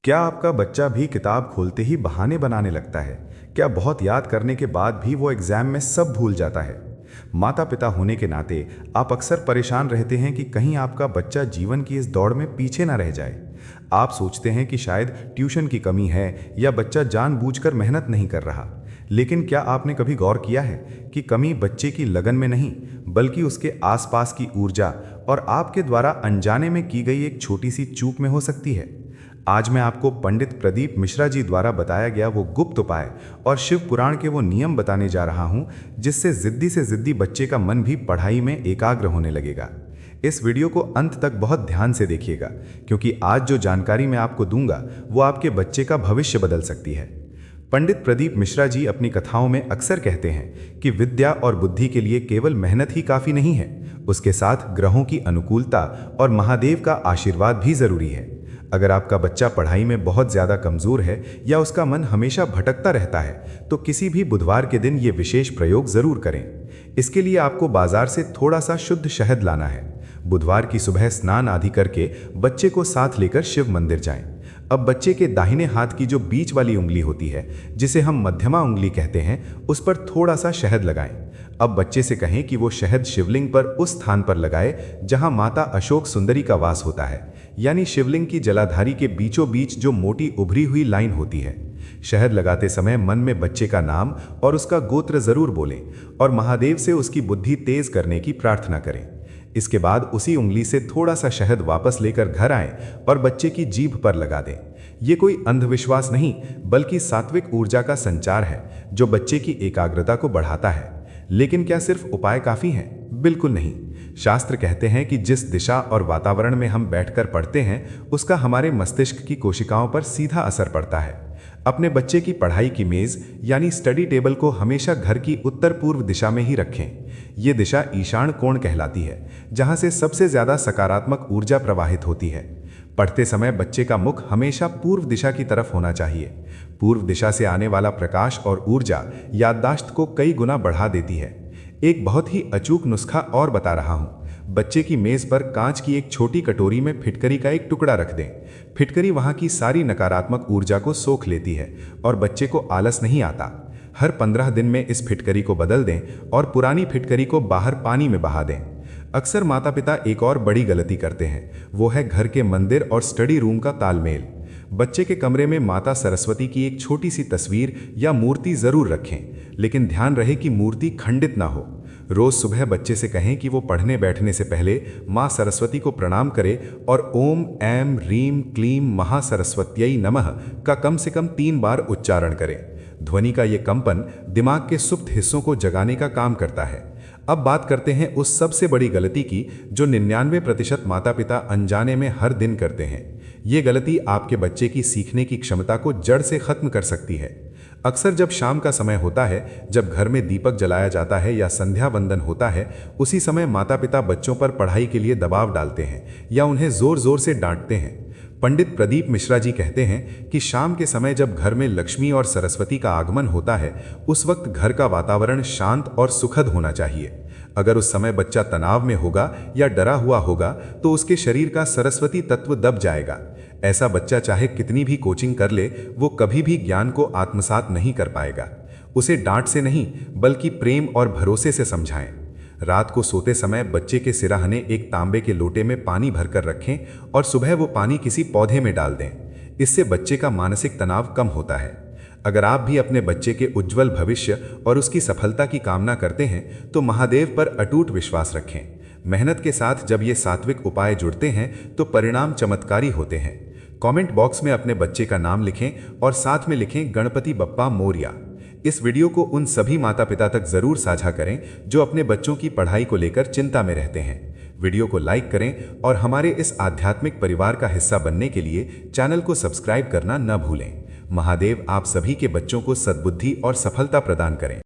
क्या आपका बच्चा भी किताब खोलते ही बहाने बनाने लगता है? क्या बहुत याद करने के बाद भी वो एग्जाम में सब भूल जाता है? माता पिता होने के नाते आप अक्सर परेशान रहते हैं कि कहीं आपका बच्चा जीवन की इस दौड़ में पीछे ना रह जाए। आप सोचते हैं कि शायद ट्यूशन की कमी है या बच्चा जानबूझकर मेहनत नहीं कर रहा। लेकिन क्या आपने कभी गौर किया है कि कमी बच्चे की लगन में नहीं, बल्कि उसके आसपास की ऊर्जा और आपके द्वारा अनजाने में की गई एक छोटी सी चूक में हो सकती है? आज मैं आपको पंडित प्रदीप मिश्रा जी द्वारा बताया गया वो गुप्त उपाय और शिव पुराण के वो नियम बताने जा रहा हूं, जिससे जिद्दी से जिद्दी बच्चे का मन भी पढ़ाई में एकाग्र होने लगेगा। इस वीडियो को अंत तक बहुत ध्यान से देखिएगा, क्योंकि आज जो जानकारी मैं आपको दूंगा वो आपके बच्चे का भविष्य बदल सकती है। पंडित प्रदीप मिश्रा जी अपनी कथाओं में अक्सर कहते हैं कि विद्या और बुद्धि के लिए केवल मेहनत ही काफी नहीं है, उसके साथ ग्रहों की अनुकूलता और महादेव का आशीर्वाद भी जरूरी है। अगर आपका बच्चा पढ़ाई में बहुत ज़्यादा कमज़ोर है या उसका मन हमेशा भटकता रहता है, तो किसी भी बुधवार के दिन ये विशेष प्रयोग ज़रूर करें। इसके लिए आपको बाजार से थोड़ा सा शुद्ध शहद लाना है। बुधवार की सुबह स्नान आदि करके बच्चे को साथ लेकर शिव मंदिर जाएं। अब बच्चे के दाहिने हाथ की जो बीच वाली उंगली होती है, जिसे हम मध्यमा उंगली कहते हैं, उस पर थोड़ा सा शहद लगाएं। अब बच्चे से कहें कि वो शहद शिवलिंग पर उस स्थान पर लगाए जहां माता अशोक सुंदरी का वास होता है, यानी शिवलिंग की जलाधारी के बीचों बीच जो मोटी उभरी हुई लाइन होती है। शहद लगाते समय मन में बच्चे का नाम और उसका गोत्र जरूर बोलें और महादेव से उसकी बुद्धि तेज करने की प्रार्थना करें। इसके बाद उसी उंगली से थोड़ा सा शहद वापस लेकर घर आएं और बच्चे की जीभ पर लगा दें। ये कोई अंधविश्वास नहीं, बल्कि सात्विक ऊर्जा का संचार है जो बच्चे की एकाग्रता को बढ़ाता है। लेकिन क्या सिर्फ उपाय काफी हैं? बिल्कुल नहीं। शास्त्र कहते हैं कि जिस दिशा और वातावरण में हम बैठकर पढ़ते हैं, उसका हमारे मस्तिष्क की कोशिकाओं पर सीधा असर पड़ता है। अपने बच्चे की पढ़ाई की मेज यानी स्टडी टेबल को हमेशा घर की उत्तर पूर्व दिशा में ही रखें। ये दिशा ईशान कोण कहलाती है, जहां से सबसे ज्यादा सकारात्मक ऊर्जा प्रवाहित होती है। पढ़ते समय बच्चे का मुख हमेशा पूर्व दिशा की तरफ होना चाहिए। पूर्व दिशा से आने वाला प्रकाश और ऊर्जा याददाश्त को कई गुना बढ़ा देती है। एक बहुत ही अचूक नुस्खा और बता रहा हूं। बच्चे की मेज पर कांच की एक छोटी कटोरी में फिटकरी का एक टुकड़ा रख दें। फिटकरी वहां की सारी नकारात्मक ऊर्जा को सोख लेती है और बच्चे को आलस नहीं आता। हर 15 दिन में इस फिटकरी को बदल दें और पुरानी फिटकरी को बाहर पानी में बहा दें। अक्सर माता पिता एक और बड़ी गलती करते हैं, वो है घर के मंदिर और स्टडी रूम का तालमेल। बच्चे के कमरे में माता सरस्वती की एक छोटी सी तस्वीर या मूर्ति जरूर रखें, लेकिन ध्यान रहे कि मूर्ति खंडित ना हो। रोज सुबह बच्चे से कहें कि वो पढ़ने बैठने से पहले माँ सरस्वती को प्रणाम करे और ओम ऐम रीम क्लीम महासरस्वत्यै नमः का कम से कम 3 बार उच्चारण करें। ध्वनि का ये कंपन दिमाग के सुप्त हिस्सों को जगाने का काम करता है। अब बात करते हैं उस सबसे बड़ी गलती की जो 99% माता पिता अनजाने में हर दिन करते हैं। ये गलती आपके बच्चे की सीखने की क्षमता को जड़ से खत्म कर सकती है। अक्सर जब शाम का समय होता है, जब घर में दीपक जलाया जाता है या संध्या वंदन होता है, उसी समय माता पिता बच्चों पर पढ़ाई के लिए दबाव डालते हैं या उन्हें जोर जोर से डांटते हैं। पंडित प्रदीप मिश्रा जी कहते हैं कि शाम के समय जब घर में लक्ष्मी और सरस्वती का आगमन होता है, उस वक्त घर का वातावरण शांत और सुखद होना चाहिए। अगर उस समय बच्चा तनाव में होगा या डरा हुआ होगा, तो उसके शरीर का सरस्वती तत्व दब जाएगा। ऐसा बच्चा चाहे कितनी भी कोचिंग कर ले, वो कभी भी ज्ञान को आत्मसात नहीं कर पाएगा। उसे डांट से नहीं, बल्कि प्रेम और भरोसे से समझाएं। रात को सोते समय बच्चे के सिरहाने एक तांबे के लोटे में पानी भरकर रखें और सुबह वो पानी किसी पौधे में डाल दें। इससे बच्चे का मानसिक तनाव कम होता है। अगर आप भी अपने बच्चे के उज्जवल भविष्य और उसकी सफलता की कामना करते हैं, तो महादेव पर अटूट विश्वास रखें। मेहनत के साथ जब ये सात्विक उपाय जुड़ते हैं, तो परिणाम चमत्कारी होते हैं। कमेंट बॉक्स में अपने बच्चे का नाम लिखें और साथ में लिखें गणपति बप्पा मोरया। इस वीडियो को उन सभी माता पिता तक जरूर साझा करें जो अपने बच्चों की पढ़ाई को लेकर चिंता में रहते हैं। वीडियो को लाइक करें और हमारे इस आध्यात्मिक परिवार का हिस्सा बनने के लिए चैनल को सब्सक्राइब करना न भूलें। महादेव आप सभी के बच्चों को सद्बुद्धि और सफलता प्रदान करें।